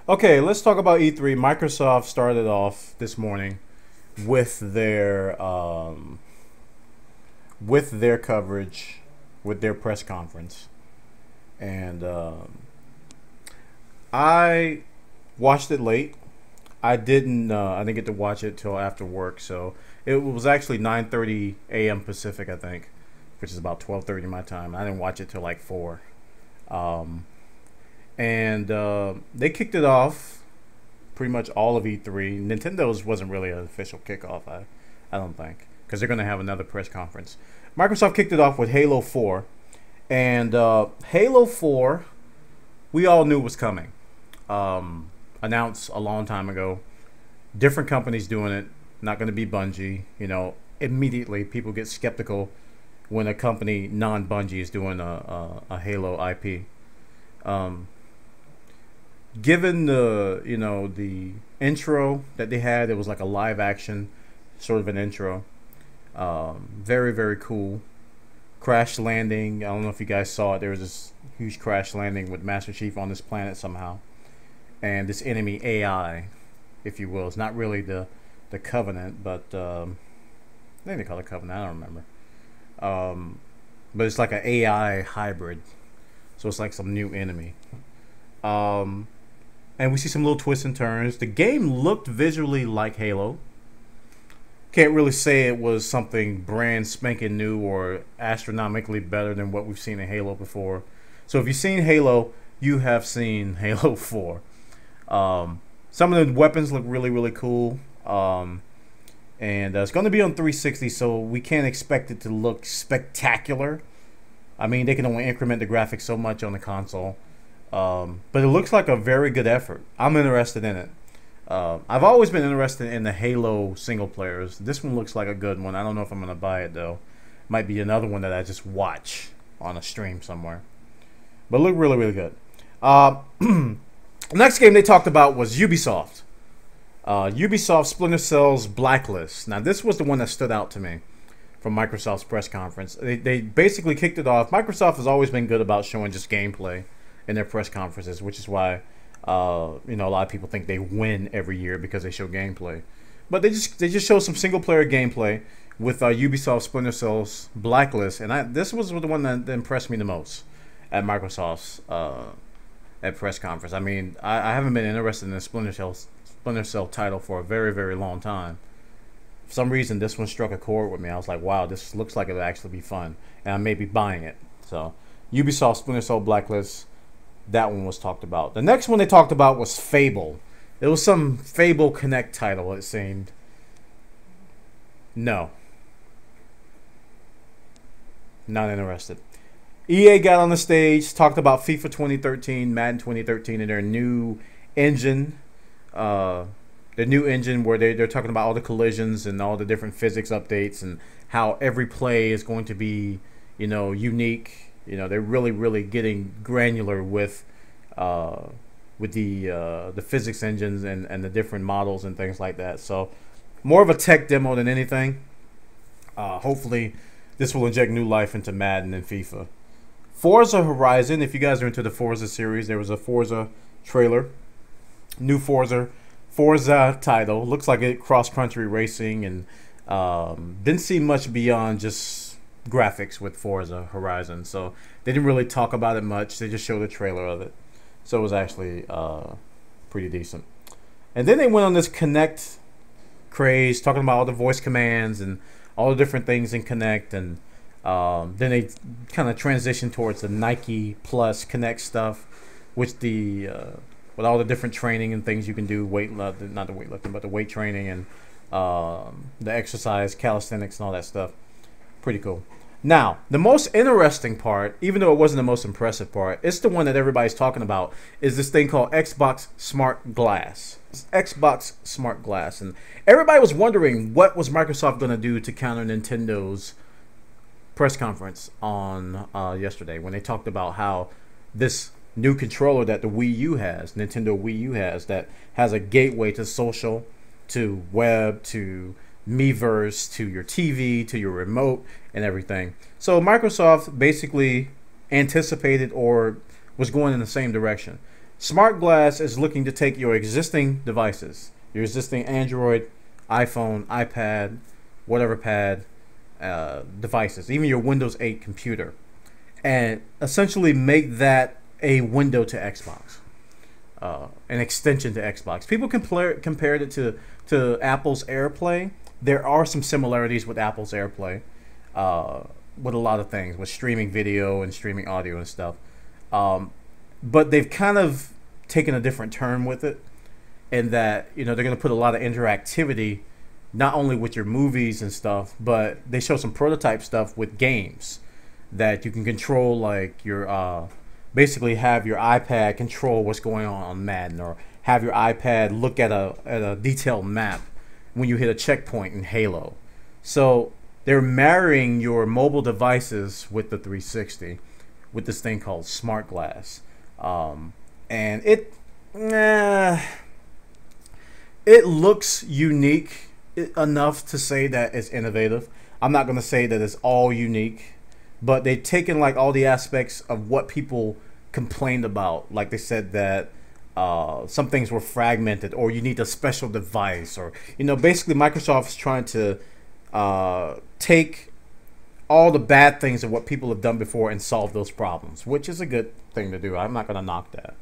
Okay, let's talk about E3. Microsoft started off this morning with their coverage, with their press conference, and I watched it late. I didn't get to watch it till after work, so it was actually 9:30 a.m. Pacific, I think, which is about 12:30 my time. I didn't watch it till like 4. Um, and They kicked it off pretty much all of E3. Nintendo's wasn't really an official kickoff, I don't think, because they're going to have another press conference. Microsoft kicked it off with Halo 4, and Halo 4, we all knew was coming. Announced a long time ago. Different companies doing it. Not going to be Bungie. Immediately people get skeptical when a company non-Bungie is doing a Halo IP. Um, Given the intro that they had, it was like a live action sort of an intro. Very very cool. Crash landing. I don't know if you guys saw it. There was this huge crash landing with Master Chief on this planet somehow, and this enemy AI, if you will. It's not really the Covenant, but I think they call it Covenant. I don't remember. But it's like an AI hybrid, so it's like some new enemy. Um, and we see some little twists and turns. The game looked visually like Halo. Can't really say it was something brand spanking new or astronomically better than what we've seen in Halo before. So if you've seen Halo, you have seen Halo 4. Some of the weapons look really, really cool. And it's going to be on 360, so we can't expect it to look spectacular. I mean, they can only increment the graphics so much on the console. But it looks like a very good effort. I'm interested in it. I've always been interested in the Halo single players. This one looks like a good one. I don't know if I'm going to buy it, though. Might be another one that I just watch on a stream somewhere. But it looked really, really good. Next game they talked about was Ubisoft. Ubisoft Splinter Cell's Blacklist. Now, this was the one that stood out to me from Microsoft's press conference. They basically kicked it off. Microsoft has always been good about showing just gameplay in their press conferences, which is why a lot of people think they win every year because they show gameplay. But they just show some single player gameplay with Ubisoft Splinter Cell's Blacklist, and this was the one that impressed me the most at Microsoft's at press conference. I mean, I haven't been interested in the Splinter Cell title for a very, very long time. For some reason, this one struck a chord with me. I was like, wow, this looks like it'll actually be fun, and I may be buying it. So, Ubisoft Splinter Cell Blacklist, that one was talked about. The next one they talked about was Fable. It was some Fable Kinect title, it seemed. No. Not interested. EA got on the stage, talked about FIFA 2013, Madden 2013, and their new engine. The new engine where they're talking about all the collisions and all the different physics updates and how every play is going to be, unique. They're really, really getting granular with the physics engines and the different models and things like that. So more of a tech demo than anything. Hopefully this will inject new life into Madden and FIFA. Forza Horizon, if you guys are into the Forza series, there was a Forza trailer. New Forza title. Looks like it cross-country racing, and didn't see much beyond just graphics with Forza Horizon. So they didn't really talk about it much. They just showed a trailer of it. So it was actually pretty decent. And then they went on this Kinect craze, talking about all the voice commands and all the different things in Kinect, and then they kind of transitioned towards the Nike Plus Kinect stuff, which with all the different training and things you can do, not the weightlifting, but the weight training and the exercise, calisthenics, and all that stuff. Pretty cool. Now, the most interesting part, even though it wasn't the most impressive part, it's the one that everybody's talking about, is this thing called Xbox Smart Glass. It's Xbox Smart Glass. And everybody was wondering what was Microsoft going to do to counter Nintendo's press conference on yesterday when they talked about how this new controller that the Wii U has, Nintendo Wii U that has a gateway to social, to web, to Miiverse, to your TV, to your remote, and everything. So Microsoft basically anticipated or was going in the same direction. Smart Glass is looking to take your existing devices, your existing Android, iPhone, iPad, whatever pad, devices, even your Windows 8 computer, and essentially make that a window to Xbox, an extension to Xbox. People compared it to Apple's AirPlay. There are some similarities with Apple's AirPlay, with a lot of things, with streaming video and streaming audio and stuff. But they've kind of taken a different turn with it, in that, you know, they're going to put a lot of interactivity, not only with your movies and stuff, but they show some prototype stuff with games that you can control, like your basically have your iPad control what's going on Madden, or have your iPad look at a detailed map when you hit a checkpoint in Halo. So they're marrying your mobile devices with the 360 with this thing called Smart Glass, and it looks unique enough to say that it's innovative. I'm not going to say that it's all unique, but they've taken like all the aspects of what people complained about. Like they said that some things were fragmented, or you need a special device, or, you know, basically Microsoft's trying to take all the bad things of what people have done before and solve those problems, which is a good thing to do. I'm not going to knock that.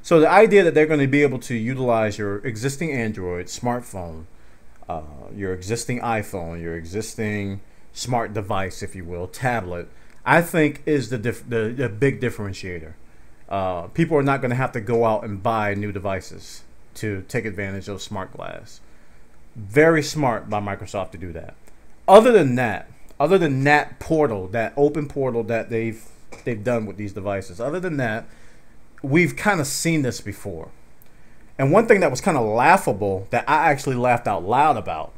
So the idea that they're going to be able to utilize your existing Android smartphone, your existing iPhone, your existing smart device, if you will, tablet, I think is the big differentiator. People are not going to have to go out and buy new devices to take advantage of Smart Glass. Very smart by Microsoft to do that. Other than that portal, that open portal that they've done with these devices, other than that, we've kind of seen this before. And one thing that was kind of laughable, that I actually laughed out loud about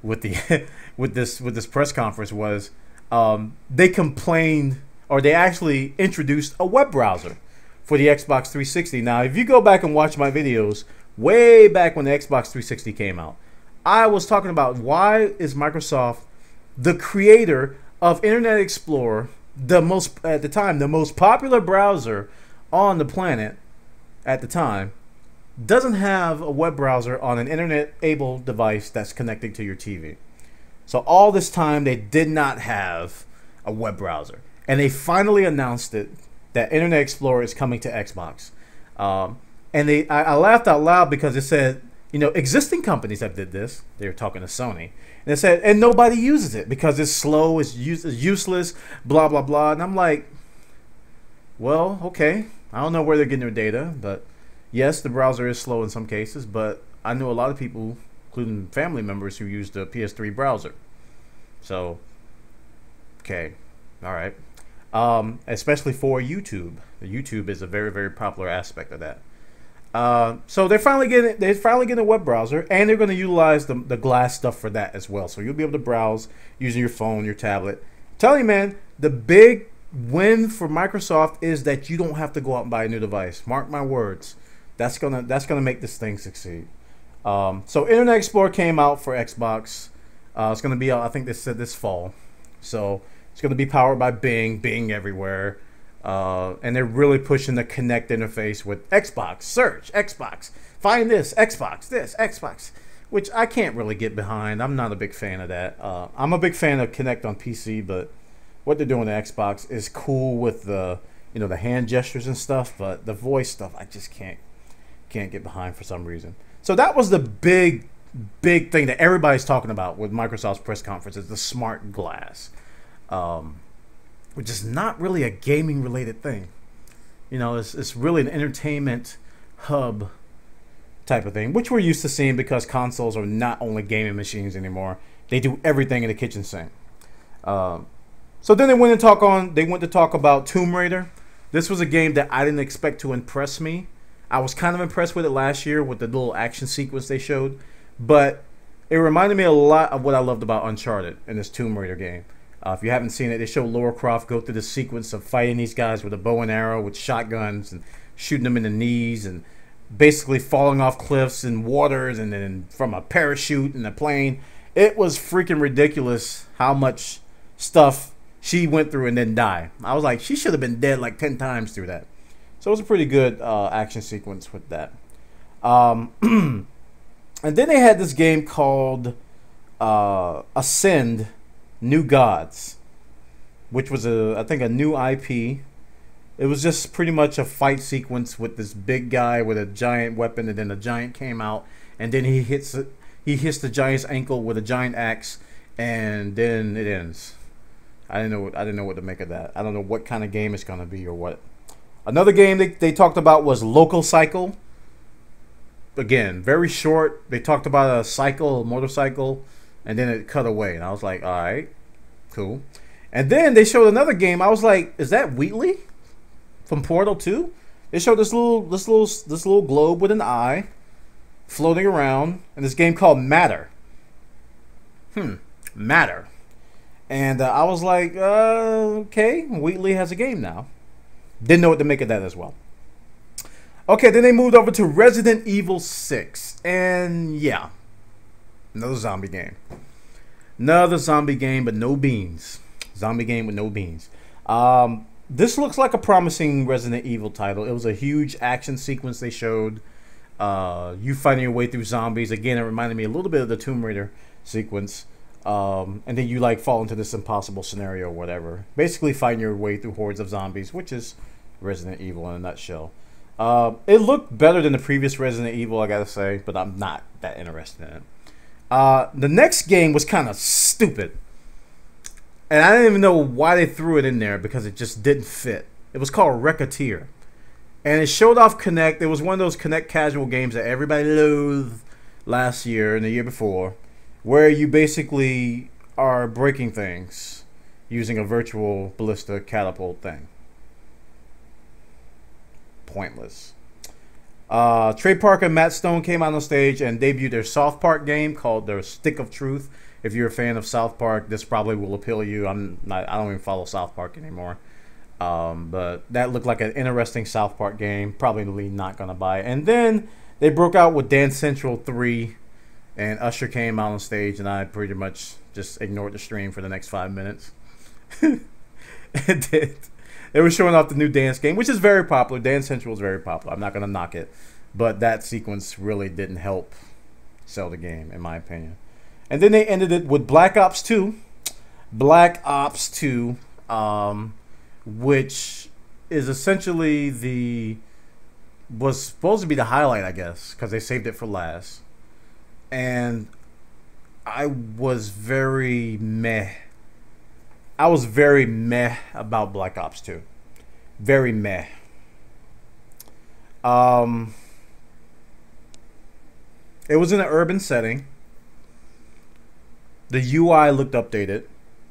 with the with this press conference, was they complained, or they actually introduced a web browser for the Xbox 360. Now, if you go back and watch my videos way back when the Xbox 360 came out, I was talking about why is Microsoft, the creator of Internet Explorer, at the time the most popular browser on the planet at the time, doesn't have a web browser on an internet-able device that's connected to your TV. So all this time they did not have a web browser, and they finally announced it, that Internet Explorer is coming to Xbox. And I laughed out loud because it said, you know, existing companies that did this. They were talking to Sony, and it said, and nobody uses it because it's slow, it's useless, blah blah blah. And I'm like, well, okay, I don't know where they're getting their data, but yes, the browser is slow in some cases. But I know a lot of people, including family members, who use the PS3 browser. So, okay, all right. Especially for YouTube. YouTube is a very, very popular aspect of that. So they're finally getting a web browser, and they're going to utilize the glass stuff for that as well. So you'll be able to browse using your phone, your tablet. I'm telling you, man, the big win for Microsoft is that you don't have to go out and buy a new device. Mark my words. That's gonna make this thing succeed. So Internet Explorer came out for Xbox. It's gonna be out, I think they said, this fall. So it's gonna be powered by Bing everywhere. And they're really pushing the Kinect interface with Xbox. Search, Xbox. Find this, Xbox. Which I can't really get behind. I'm not a big fan of that. I'm a big fan of Kinect on PC, but what they're doing to Xbox is cool with the, you know, the hand gestures and stuff, but the voice stuff I just can't get behind for some reason. So that was the big thing that everybody's talking about with Microsoft's press conference, is the Smart Glass. Which is not really a gaming related thing. You know, it's really an entertainment hub type of thing, which we're used to seeing because consoles are not only gaming machines anymore. They do everything in the kitchen sink. So then they went to talk about Tomb Raider. This was a game that I didn't expect to impress me. I was kind of impressed with it last year with the little action sequence they showed, but it reminded me a lot of what I loved about Uncharted in this Tomb Raider game. If you haven't seen it, they show Lara Croft go through the sequence of fighting these guys with a bow and arrow, with shotguns, and shooting them in the knees, and basically falling off cliffs and waters, and then from a parachute and a plane. It was freaking ridiculous how much stuff she went through and then died. I was like, she should have been dead like 10 times through that. So it was a pretty good action sequence with that. And then they had this game called Ascend New Gods, which was I think a new IP. It was just pretty much a fight sequence with this big guy with a giant weapon, and then the giant came out, and then he hits the giant's ankle with a giant axe, and then it ends. I didn't know what to make of that. I don't know what kind of game it's gonna be or what. Another game they talked about was Lococycle. Again, very short. They talked about a motorcycle, and then it cut away, and I was like, all right, cool. And then they showed another game. I was like, is that Wheatley from Portal 2? They showed this little globe with an eye floating around, and this game called Matter. Matter. And I was like, okay, Wheatley has a game now. Didn't know what to make of that as well. Okay, then they moved over to Resident Evil 6. And yeah, another zombie game. Another zombie game, but no beans. Zombie game with no beans. This looks like a promising Resident Evil title. It was a huge action sequence they showed. You fighting your way through zombies. Again, it reminded me a little bit of the Tomb Raider sequence. And then you like fall into this impossible scenario or whatever. Basically fighting your way through hordes of zombies, which is Resident Evil in a nutshell. It looked better than the previous Resident Evil, I gotta say, but I'm not that interested in it. The next game was kind of stupid. And I didn't even know why they threw it in there, because it just didn't fit. It was called Wreckateer. And it showed off Kinect. It was one of those Kinect casual games that everybody loathed last year and the year before, where you basically are breaking things using a virtual ballista catapult thing. Pointless. Trey Parker and Matt Stone came out on stage and debuted their South Park game called their Stick of Truth. If you're a fan of South Park, this probably will appeal to you. I don't even follow South Park anymore. But that looked like an interesting South Park game. Probably not going to buy it. And then they broke out with Dance Central 3. And Usher came out on stage, and I pretty much just ignored the stream for the next 5 minutes. They were showing off the new dance game, which is very popular. Dance Central is very popular. I'm not going to knock it. But that sequence really didn't help sell the game, in my opinion. And then they ended it with Black Ops 2. Black Ops 2, which is essentially was supposed to be the highlight, I guess, because they saved it for last. And I was very meh. I was very meh about Black Ops 2. Very meh. It was in an urban setting. The UI looked updated.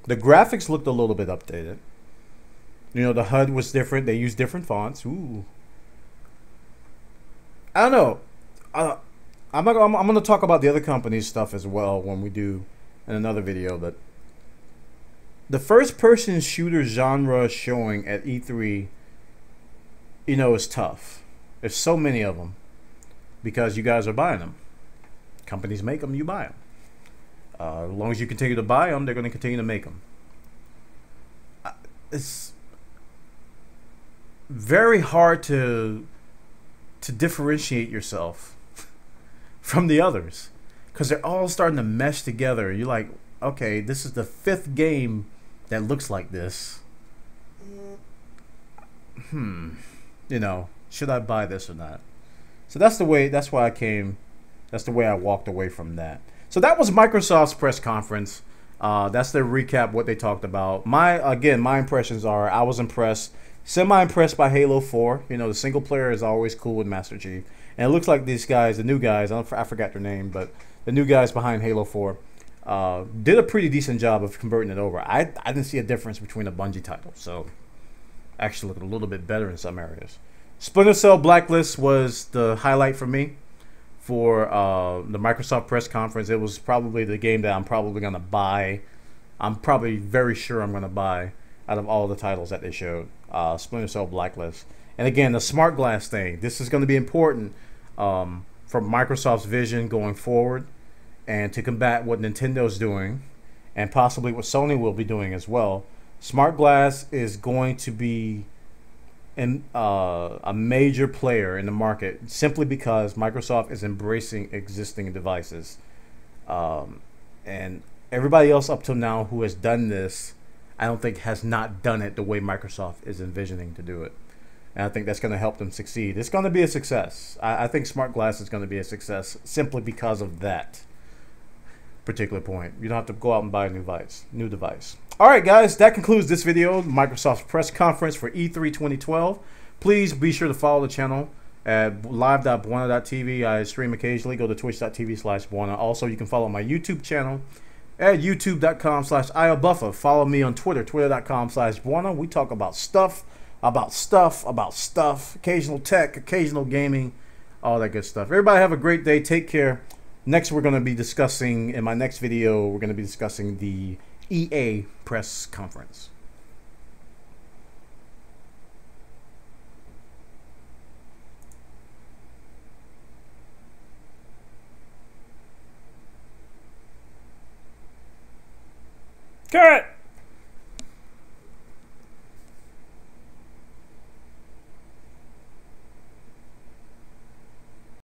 The graphics looked a little bit updated. You know, the HUD was different. They used different fonts. Ooh. I don't know. I'm going to talk about the other company's stuff as well when we do in another video, but the first-person shooter genre showing at E3, you know, is tough. There's so many of them because you guys are buying them. Companies make them, you buy them. As long as you continue to buy them, they're going to continue to make them. It's very hard to differentiate yourself from the others because they're all starting to mesh together. You're like, okay, this is the 5th game that looks like this. You know, should I buy this or not? So that's the way. That's why that's the way I walked away from that. So that was Microsoft's press conference. That's their recap, what they talked about. My impressions are I was impressed, semi-impressed by Halo 4. You know, the single player is always cool with Master Chief. And it looks like these guys, the new guys, I forgot their name, but the new guys behind Halo 4 did a pretty decent job of converting it over. I didn't see a difference between a Bungie title, so actually looked a little bit better in some areas. Splinter Cell Blacklist was the highlight for me for the Microsoft press conference. It was probably the game that I'm probably going to buy. I'm probably very sure I'm going to buy out of all the titles that they showed. Splinter Cell Blacklist. And again, the smartglass thing. This is going to be important for Microsoft's vision going forward and to combat what Nintendo's doing and possibly what Sony will be doing as well. Smartglass is going to be a major player in the market simply because Microsoft is embracing existing devices. And everybody else up till now who has done this, I don't think has not done it the way Microsoft is envisioning to do it. And I think that's going to help them succeed. It's going to be a success. I think Smart Glass is going to be a success simply because of that particular point. You don't have to go out and buy a new device. All right, guys, that concludes this video, Microsoft's press conference for E3 2012. Please be sure to follow the channel at live.bwana.tv. I stream occasionally. Go to twitch.tv/Bwana. Also, you can follow my YouTube channel at youtube.com/IOBuffer. Follow me on Twitter, twitter.com/Bwana. We talk about stuff, occasional tech, occasional gaming, all that good stuff. Everybody have a great day. Take care. Next, we're going to be discussing, in my next video, we're going to be discussing the EA press conference. Carrot!